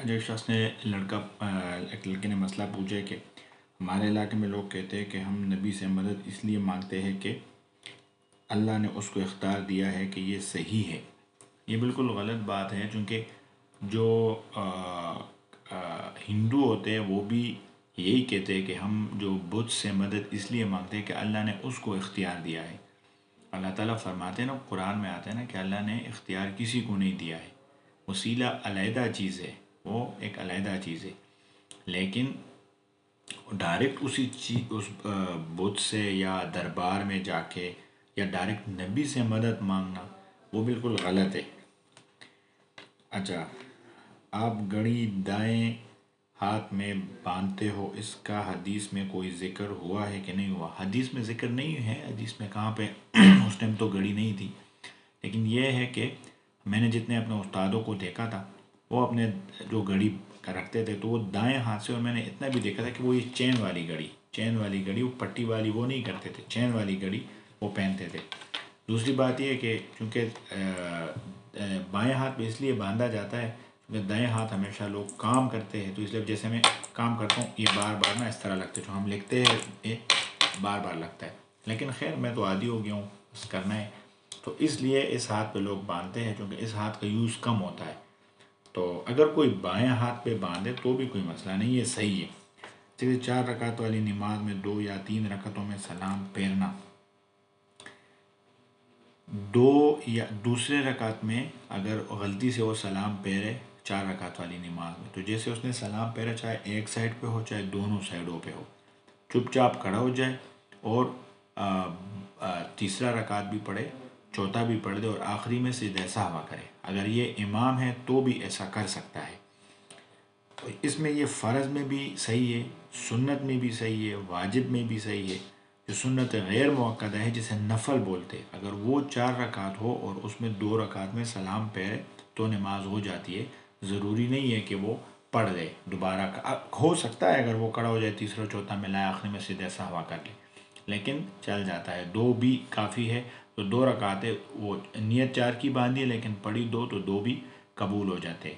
جو ایک شخص نے ایک لڑکے نے مسئلہ پوچھا کہ ہمارے علاقے میں لوگ کہتے ہیں کہ ہم نبی سے مدد اس لیے مانگتے ہیں کہ اللہ نے اس کو اختیار دیا ہے کہ یہ صحیح ہے۔ یہ بالکل غلط بات ہے، چونکہ جو ہندو ہوتے ہیں وہ بھی یہی کہتے ہیں کہ ہم جو بت سے مدد اس لیے مانگتے ہیں کہ اللہ نے اس کو اختیار دیا ہے۔ اللہ تعالیٰ فرماتے ہیں نا، قرآن میں آتا ہے نا کہ اللہ نے اختیار کسی کو نہیں دیا ہے۔ وسیلہ علیحدہ چیز ہے، وہ ایک علیحدہ چیز ہے، لیکن ڈائریکٹ اس بت سے یا دربار میں جا کے یا ڈائریکٹ نبی سے مدد مانگنا وہ بالکل غلط ہے۔ اچھا، آپ گھڑی دائیں ہاتھ میں باندھتے ہو، اس کا حدیث میں کوئی ذکر ہوا ہے کہ نہیں ہوا؟ حدیث میں ذکر نہیں ہے، حدیث میں کہاں پہ اس ٹائم تو گھڑی نہیں تھی، لیکن یہ ہے کہ میں نے جتنے اپنے استادوں کو دیکھا تھا وہ اپنے جو گھڑی رکھتے تھے تو وہ دائیں ہاتھ سے، اور میں نے اتنا بھی دیکھا تھا کہ وہ یہ چین والی گھڑی وہ پٹی والی وہ نہیں کرتے تھے، چین والی گھڑی وہ پہنتے تھے۔ دوسری بات یہ ہے کہ چونکہ بائیں ہاتھ پہ اس لیے باندھا جاتا ہے کیونکہ دائیں ہاتھ ہمیشہ لوگ کام کرتے ہیں، تو اس لیے جیسے میں کام کرتا ہوں یہ بار بار نا اس طرح لگتا ہے، جو ہم لکھتے ہیں یہ بار بار لگتا ہے، لیکن خیر میں تو عادی ہو گیا ہوں، بس کرنا ہے، تو اس لیے اس ہاتھ پہ لوگ باندھتے ہیں کیونکہ اس ہاتھ کا یوز کم ہوتا ہے۔ تو اگر کوئی بائیں ہاتھ پہ باندھے تو بھی کوئی مسئلہ نہیں، یہ صحیح ہے۔ جیسے 4 رکعت والی نماز میں 2 یا 3 رکعتوں میں سلام پھیرنا، 2 یا دوسرے رکعت میں اگر غلطی سے وہ سلام پھیرے 4 رکعت والی نماز میں، تو جیسے اس نے سلام پھیرا چاہے ایک سائڈ پہ ہو چاہے دونوں سائڈوں پہ ہو، چپ چاپ کھڑا ہو جائے اور تیسرا رکعت بھی پڑھے، چوتھا بھی پڑھ دے اور آخری میں سجدہ سہوا کرے۔ اگر یہ امام ہے تو بھی ایسا کر سکتا ہے۔ تو اس میں یہ فرض میں بھی صحیح ہے، سنت میں بھی صحیح ہے، واجب میں بھی صحیح ہے۔ جو سنت غیر موقدہ ہے جسے نفل بولتے، اگر وہ 4 رکعت ہو اور اس میں 2 رکعت میں سلام پھیرے تو نماز ہو جاتی ہے، ضروری نہیں ہے کہ وہ پڑھ لے دوبارہ، ہو سکتا ہے اگر وہ کھڑا ہو جائے تیسرا چوتھا ملائے آخری میں سجدہ سہوا کر لے، لیکن چل جاتا ہے، 2 بھی کافی ہے۔ تو 2 رکعتیں وہ نیت 4 کی باندھی لیکن پڑھی 2 تو 2 بھی قبول ہو جاتے۔